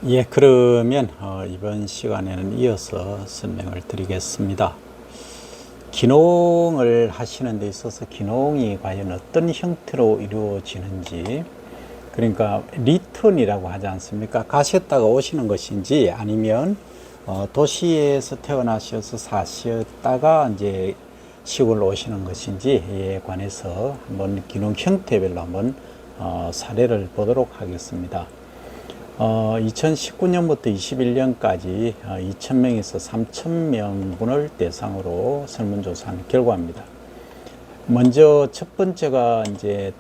예, 그러면 이번 시간에는 이어서 설명을 드리겠습니다. 기농을 하시는 데 있어서 기농이 과연 어떤 형태로 이루어지는지, 그러니까 리턴이라고 하지 않습니까? 가셨다가 오시는 것인지, 아니면 도시에서 태어나셔서 사셨다가 이제 시골로 오시는 것인지에 관해서 한번 기농 형태별로 한번 사례를 보도록 하겠습니다. 2019년부터 21년까지 2,000명에서 3,000명분을 대상으로 설문조사한 결과입니다. 먼저 첫 번째가 이제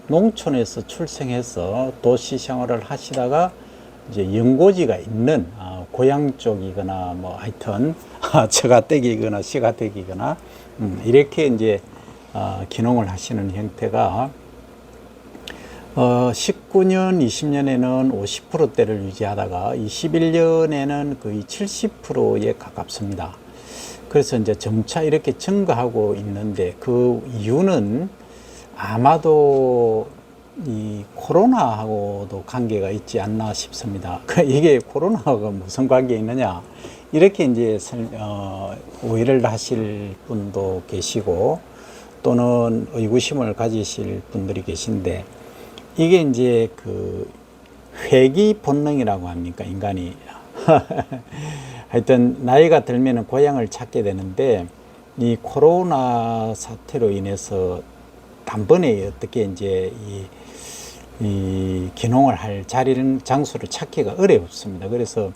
농촌에서 출생해서 도시 생활을 하시다가 이제 연고지가 있는 고향 쪽이거나 뭐 하여튼 처가댁이거나 시가댁이거나 이렇게 이제 기농을 하시는 형태가 19년, 20년에는 50%대를 유지하다가 21년에는 거의 70%에 가깝습니다. 그래서 이제 점차 이렇게 증가하고 있는데 그 이유는 아마도 이 코로나하고도 관계가 있지 않나 싶습니다. 이게 코로나가 무슨 관계 있느냐? 이렇게 이제 오해를 하실 분도 계시고 또는 의구심을 가지실 분들이 계신데 이게 이제 그 회귀 본능이라고 합니까, 인간이. 하여튼 나이가 들면은 고향을 찾게 되는데 이 코로나 사태로 인해서 단번에 어떻게 이제 이 기농을 할 자리는 장소를 찾기가 어렵습니다. 그래서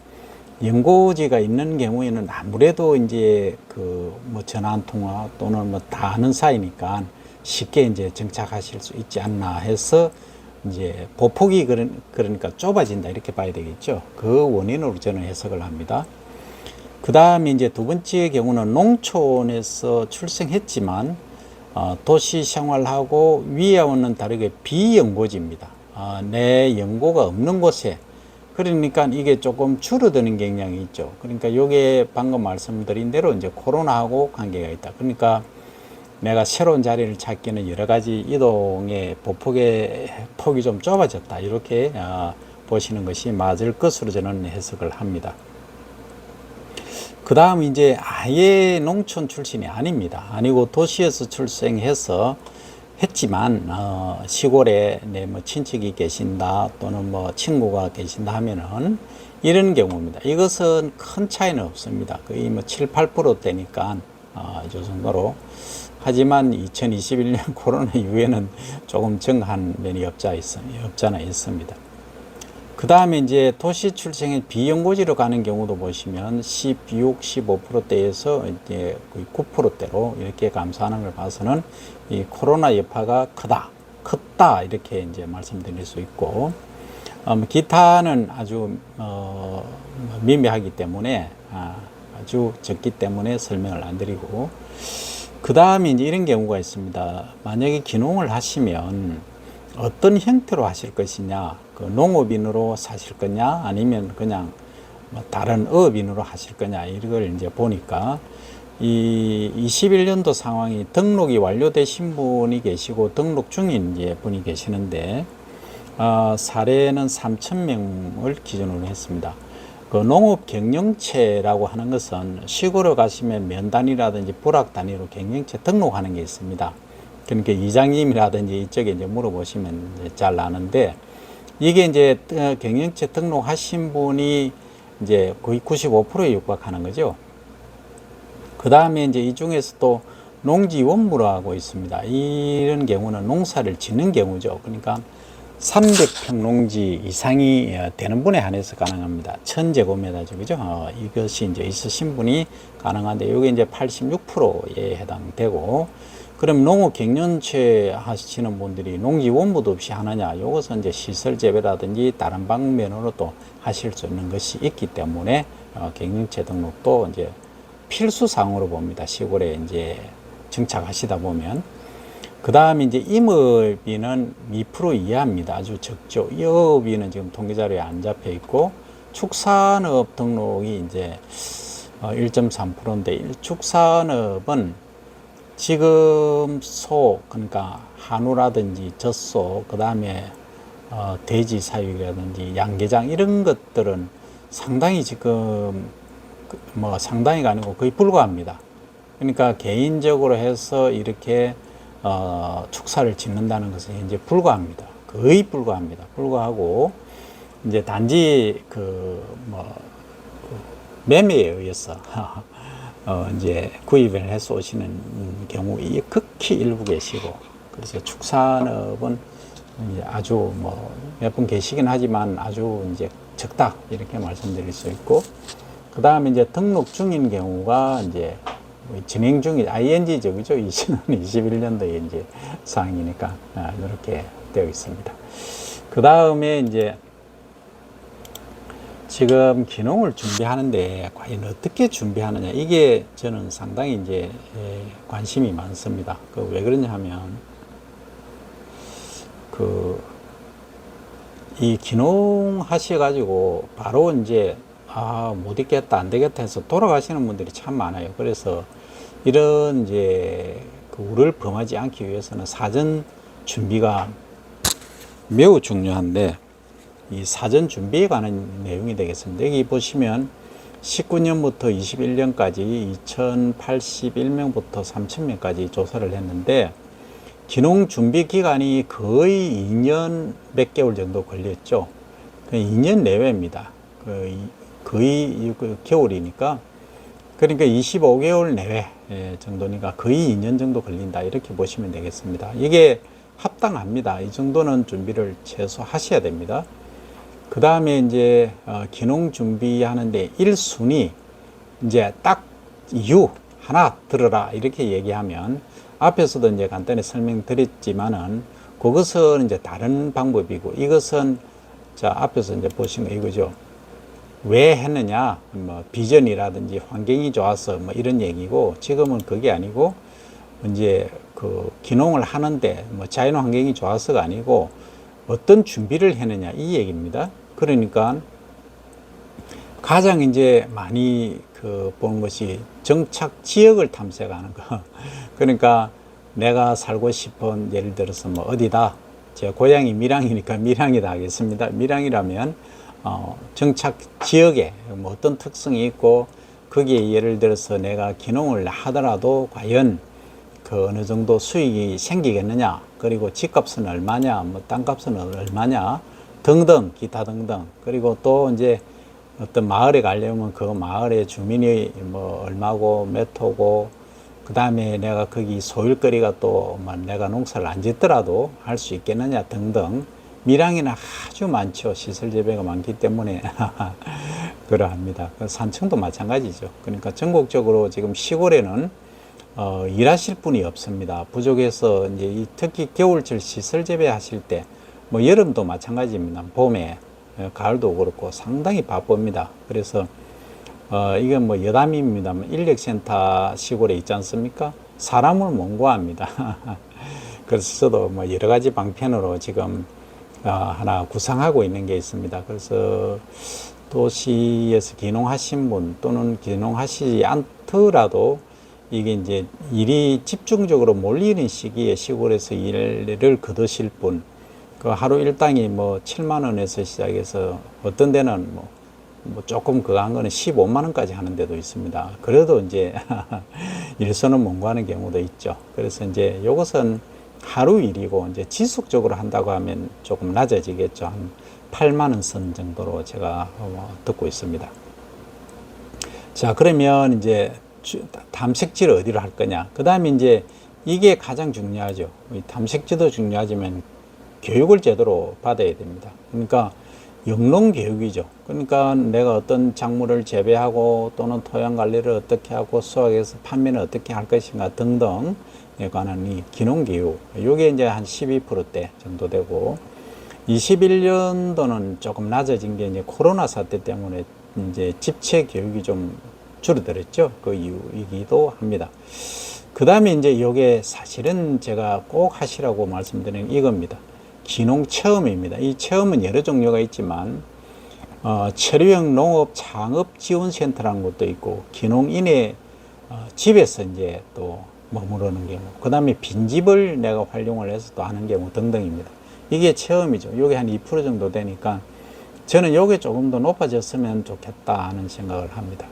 연고지가 있는 경우에는 아무래도 이제 그 뭐 전화 한 통화 또는 뭐 다 아는 사이니까 쉽게 이제 정착하실 수 있지 않나 해서 이제 보폭이 그러니까 좁아진다 이렇게 봐야 되겠죠. 그 원인으로 저는 해석을 합니다. 그 다음에 이제 두 번째 경우는 농촌에서 출생했지만 도시 생활하고 위와는 다르게 비연고지입니다. 내 연고가 없는 곳에 그러니까 이게 조금 줄어드는 경향이 있죠. 그러니까 이게 방금 말씀드린 대로 이제 코로나하고 관계가 있다. 그러니까 내가 새로운 자리를 찾기는 여러 가지 이동의 보폭의 폭이 좀 좁아졌다. 이렇게 보시는 것이 맞을 것으로 저는 해석을 합니다. 그 다음 이제 아예 농촌 출신이 아닙니다. 아니고 도시에서 출생해서 했지만 시골에 내 뭐 친척이 계신다 또는 뭐 친구가 계신다 하면은 이런 경우입니다. 이것은 큰 차이는 없습니다. 거의 뭐 7, 8%대니까 이 정도로. 하지만 2021년 코로나 이후에는 조금 증가한 면이 없잖아 있습니다. 그 다음에 이제 도시 출생의 비연고지로 가는 경우도 보시면 16, 15%대에서 이제 거의 9%대로 이렇게 감소하는 걸 봐서는 이 코로나 여파가 컸다 이렇게 이제 말씀드릴 수 있고, 기타는 아주 미미하기 때문에 아주 적기 때문에 설명을 안 드리고, 그 다음에 이제 이런 경우가 있습니다. 만약에 기농을 하시면 어떤 형태로 하실 것이냐, 그 농업인으로 사실 거냐, 아니면 그냥 뭐 다른 어업인으로 하실 거냐, 이걸 이제 보니까 이 21년도 상황이 등록이 완료되신 분이 계시고 등록 중인 이제 분이 계시는데 사례는 3,000명을 기준으로 했습니다. 그 농업 경영체라고 하는 것은 시골에 가시면 면 단위라든지 부락 단위로 경영체 등록하는 게 있습니다. 그러니까 이장님이라든지 이쪽에 이제 물어보시면 이제 잘 아는데, 이게 이제 경영체 등록하신 분이 이제 거의 95%에 육박하는 거죠. 그 다음에 이제 이 중에서 또 농지원부라고 있습니다. 이런 경우는 농사를 짓는 경우죠. 그러니까 300평 농지 이상이 되는 분에 한해서 가능합니다. 1000제곱미터죠. 그죠? 이것이 이제 있으신 분이 가능한데, 이게 이제 86%에 해당되고, 그럼 농업 경영체 하시는 분들이 농지원부도 없이 하느냐? 이것은 이제 시설 재배라든지 다른 방면으로 또 하실 수 있는 것이 있기 때문에 경영체 등록도 이제 필수사항으로 봅니다. 시골에 이제 정착하시다 보면. 그 다음에 이제 임업인은 2% 이하입니다. 아주 적죠. 여업인은 지금 통계자료에 안 잡혀 있고, 축산업 등록이 이제 1.3%인데, 축산업은 지금 그러니까 한우라든지 젖소, 그 다음에 돼지 사육이라든지 양계장 이런 것들은 상당히 지금 뭐 상당히가 아니고 거의 불가합니다. 그러니까 개인적으로 해서 이렇게 축사를 짓는다는 것은 현재 불가합니다. 거의 불가합니다. 불가하고 이제 단지 매매에 의해서 이제 구입을 해서 오시는 경우 이 극히 일부 계시고, 그래서 축산업은 이제 아주 뭐 몇 분 계시긴 하지만 아주 이제 적다 이렇게 말씀드릴 수 있고, 그 다음에 이제 등록 중인 경우가 이제 진행 중이 ING죠, 그죠? 2021년도에 이제 사항이니까 이렇게 되어 있습니다. 그 다음에 이제 지금 기농을 준비하는데 과연 어떻게 준비하느냐, 이게 저는 상당히 이제 관심이 많습니다. 왜 그러냐 하면 이 기농 하셔가지고 바로 이제 못 있겠다, 안 되겠다 해서 돌아가시는 분들이 참 많아요. 그래서 이런 이제 우를 범하지 않기 위해서는 사전 준비가 매우 중요한데, 이 사전 준비에 관한 내용이 되겠습니다. 여기 보시면 19년부터 21년까지 2081명부터 3000명까지 조사를 했는데, 기농 준비 기간이 거의 2년 몇 개월 정도 걸렸죠. 2년 내외입니다. 거의 겨울이니까, 그러니까 25개월 내외 정도니까 거의 2년 정도 걸린다, 이렇게 보시면 되겠습니다. 이게 합당합니다. 이 정도는 준비를 최소 하셔야 됩니다. 그 다음에 이제 기농 준비하는데 1순위 이제 딱 이유 하나 들어라 이렇게 얘기하면, 앞에서도 이제 간단히 설명드렸지만은 그것은 이제 다른 방법이고, 이것은 자 앞에서 이제 보신 거 이거죠. 왜 했느냐, 뭐 비전이라든지 환경이 좋아서 뭐 이런 얘기고, 지금은 그게 아니고 이제 기농을 하는데 뭐 자연 환경이 좋아서가 아니고 어떤 준비를 했느냐 이 얘기입니다. 그러니까 가장 이제 많이 보는 것이 정착 지역을 탐색하는 거. 그러니까 내가 살고 싶은, 예를 들어서 뭐 어디다, 제 고향이 밀양이니까 밀양이다 하겠습니다. 밀양이라면 정착 지역에 뭐 어떤 특성이 있고, 거기에 예를 들어서 내가 기농을 하더라도 과연 어느 정도 수익이 생기겠느냐, 그리고 집값은 얼마냐, 뭐 땅값은 얼마냐 등등, 기타 등등. 그리고 또 이제 어떤 마을에 가려면 그 마을의 주민이 뭐 얼마고 몇 호고, 그 다음에 내가 거기 소일거리가 또 내가 농사를 안 짓더라도 할 수 있겠느냐 등등. 밀양에는 아주 많죠. 시설 재배가 많기 때문에 그러합니다. 산청도 마찬가지죠. 그러니까 전국적으로 지금 시골에는 일하실 분이 없습니다. 부족해서 이제 특히 겨울철 시설 재배하실 때, 뭐 여름도 마찬가지입니다. 봄에 가을도 그렇고 상당히 바쁩니다. 그래서 이건 뭐 여담입니다만 인력센터 시골에 있지 않습니까? 사람을 못 구합니다. 그래서 저도 뭐 여러 가지 방편으로 지금 하나 구상하고 있는 게 있습니다. 그래서 도시에서 기농하신 분 또는 기농하시지 않더라도 이게 이제 일이 집중적으로 몰리는 시기에 시골에서 일을 거두실 분, 그 하루 일당이 뭐 7만 원에서 시작해서 어떤 데는 뭐 조금 그거 한 거는 15만 원까지 하는 데도 있습니다. 그래도 이제 일선은 못 구하는 경우도 있죠. 그래서 이제 이것은 하루 일이고, 이제 지속적으로 한다고 하면 조금 낮아지겠죠. 한 8만 원 선 정도로 제가 듣고 있습니다. 자, 그러면 이제 탐색지를 어디로 할 거냐. 그 다음에 이제 이게 가장 중요하죠. 탐색지도 중요하지만 교육을 제대로 받아야 됩니다. 그러니까 영농 교육이죠. 그러니까 내가 어떤 작물을 재배하고 또는 토양 관리를 어떻게 하고 수확해서 판매는 어떻게 할 것인가 등등에 관한 이 기농 교육. 이게 이제 한 12%대 정도 되고, 21년도는 조금 낮아진 게 이제 코로나 사태 때문에 이제 집체 교육이 좀 줄어들었죠. 그 이유이기도 합니다. 그 다음에 이제 이게 사실은 제가 꼭 하시라고 말씀드리는 이겁니다. 기농 체험입니다. 이 체험은 여러 종류가 있지만 체류형 농업 창업 지원센터라는 것도 있고, 기농인의 집에서 이제 또 머무르는 경우, 그 다음에 빈집을 내가 활용을 해서 또 하는 경우 등등입니다. 이게 체험이죠. 이게 한 2% 정도 되니까 저는 이게 조금 더 높아졌으면 좋겠다 하는 생각을 합니다.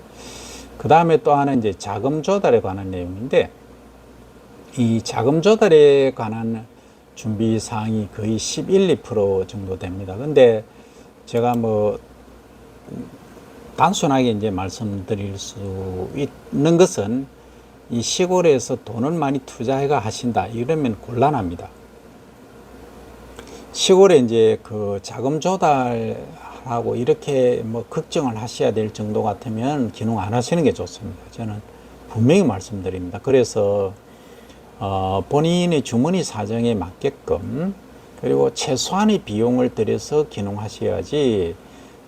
그 다음에 또 하나 이제 자금 조달에 관한 내용인데, 이 자금 조달에 관한 준비 사항이 거의 11, 2% 정도 됩니다. 근데 제가 뭐 단순하게 이제 말씀드릴 수 있는 것은, 이 시골에서 돈을 많이 투자해가 하신다 이러면 곤란합니다. 시골에 이제 그 자금 조달하고 이렇게 뭐 걱정을 하셔야 될 정도 같으면 기농 안 하시는 게 좋습니다. 저는 분명히 말씀드립니다. 그래서 본인의 주머니 사정에 맞게끔, 그리고 최소한의 비용을 들여서 기농하셔야지,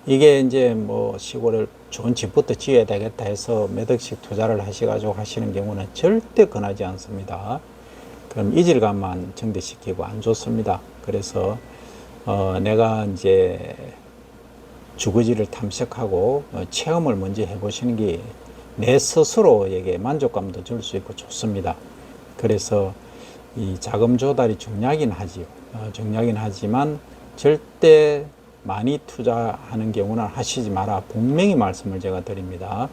이게 이제 뭐 시골을 좋은 집부터 지어야 되겠다 해서 몇 억씩 투자를 하셔가지고 하시는 경우는 절대 권하지 않습니다. 그럼 이질감만 증대시키고 안 좋습니다. 그래서 내가 이제 주거지를 탐색하고 체험을 먼저 해보시는 게 내 스스로에게 만족감도 줄 수 있고 좋습니다. 그래서 이 자금 조달이 중요하긴 하지요. 중요하긴 하지만 절대 많이 투자하는 경우는 하시지 마라, 분명히 말씀을 제가 드립니다.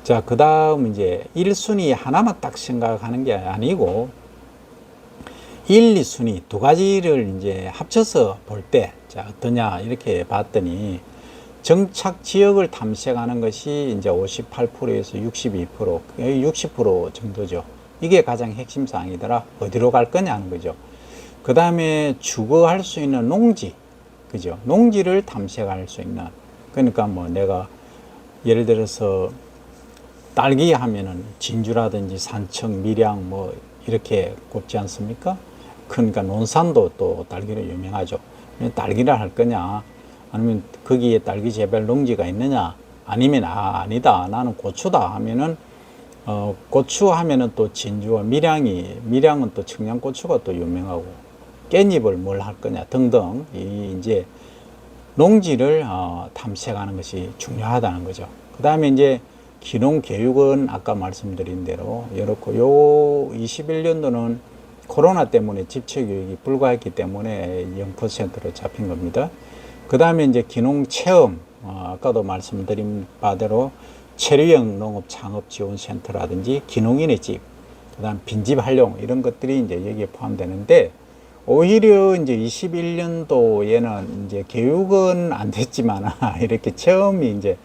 자, 그 다음 이제 1순위 하나만 딱 생각하는 게 아니고 1, 2순위 두 가지를 이제 합쳐서 볼 때, 자, 어떠냐 이렇게 봤더니, 정착 지역을 탐색하는 것이 이제 58%에서 62%, 60% 정도죠. 이게 가장 핵심 사항이더라. 어디로 갈 거냐 하는 거죠. 그 다음에 주거할 수 있는 농지, 그죠? 농지를 탐색할 수 있는. 그러니까 뭐 내가 예를 들어서 딸기 하면은 진주라든지 산청, 밀양 뭐 이렇게 꼽지 않습니까? 그러니까 논산도 또 딸기로 유명하죠. 딸기를 할 거냐, 아니면 거기에 딸기 재배 농지가 있느냐, 아니면 아니다, 나는 고추다 하면은 고추 하면은 또 진주와 밀양은 또 청양고추가 또 유명하고, 깻잎을 뭘 할 거냐 등등, 이제 농지를 탐색하는 것이 중요하다는 거죠. 그 다음에 이제 기농 교육은 아까 말씀드린 대로 이렇고, 요 21년도는 코로나 때문에 집체 교육이 불가했기 때문에 0%로 잡힌 겁니다. 그 다음에 이제 기농 체험, 아까도 말씀드린 바대로 체류형 농업 창업 지원 센터라든지 기농인의 집, 그 다음 빈집 활용, 이런 것들이 이제 여기에 포함되는데, 오히려 이제 21년도에는 이제 교육은 안 됐지만 이렇게 체험이 이제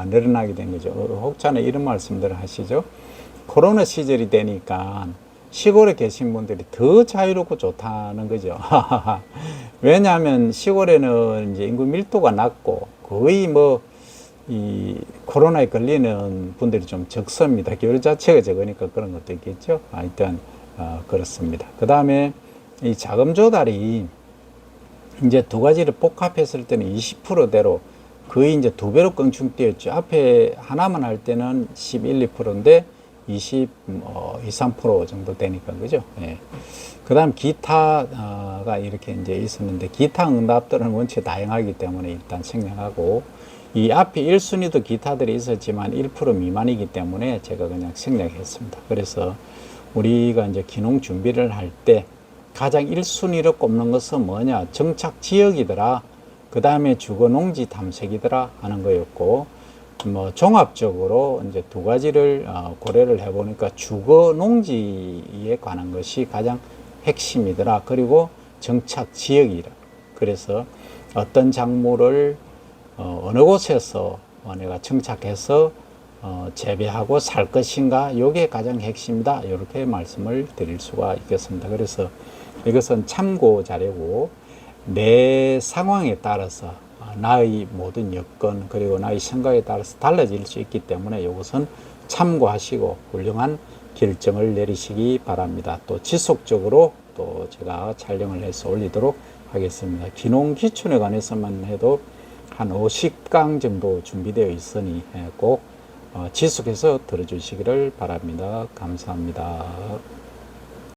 늘어나게 된 거죠. 혹자는 이런 말씀들을 하시죠. 코로나 시절이 되니까 시골에 계신 분들이 더 자유롭고 좋다는 거죠. 왜냐하면 시골에는 이제 인구 밀도가 낮고 거의 뭐 이 코로나에 걸리는 분들이 좀 적습니다. 교류 자체가 적으니까 그런 것도 있겠죠. 하여튼 그렇습니다. 그 다음에 이 자금 조달이 이제 두 가지를 복합했을 때는 20%대로 거의 이제 두 배로 껑충 뛰었죠. 앞에 하나만 할 때는 11, 2%인데 20, 3% 정도 되니까, 그죠? 예. 그 다음 기타가 이렇게 이제 있었는데, 기타 응답들은 원체 다양하기 때문에 일단 생략하고, 이 앞에 1순위도 기타들이 있었지만 1% 미만이기 때문에 제가 그냥 생략했습니다. 그래서 우리가 이제 기농 준비를 할 때 가장 1순위로 꼽는 것은 뭐냐? 정착 지역이더라, 그 다음에 주거 농지 탐색이더라 하는 거였고, 뭐 종합적으로 이제 두 가지를 고려를 해보니까 주거 농지에 관한 것이 가장 핵심이더라. 그리고 정착 지역이라. 그래서 어떤 작물을 어느 곳에서 내가 정착해서 재배하고 살 것인가, 요게 가장 핵심이다, 이렇게 말씀을 드릴 수가 있겠습니다. 그래서 이것은 참고 자료고, 내 상황에 따라서 나의 모든 여건 그리고 나의 생각에 따라서 달라질 수 있기 때문에 이것은 참고하시고 훌륭한 결정을 내리시기 바랍니다. 또 지속적으로 또 제가 촬영을 해서 올리도록 하겠습니다. 기농 기춘에 관해서만 해도 한 50강 정도 준비되어 있으니 꼭 지속해서 들어주시기를 바랍니다. 감사합니다.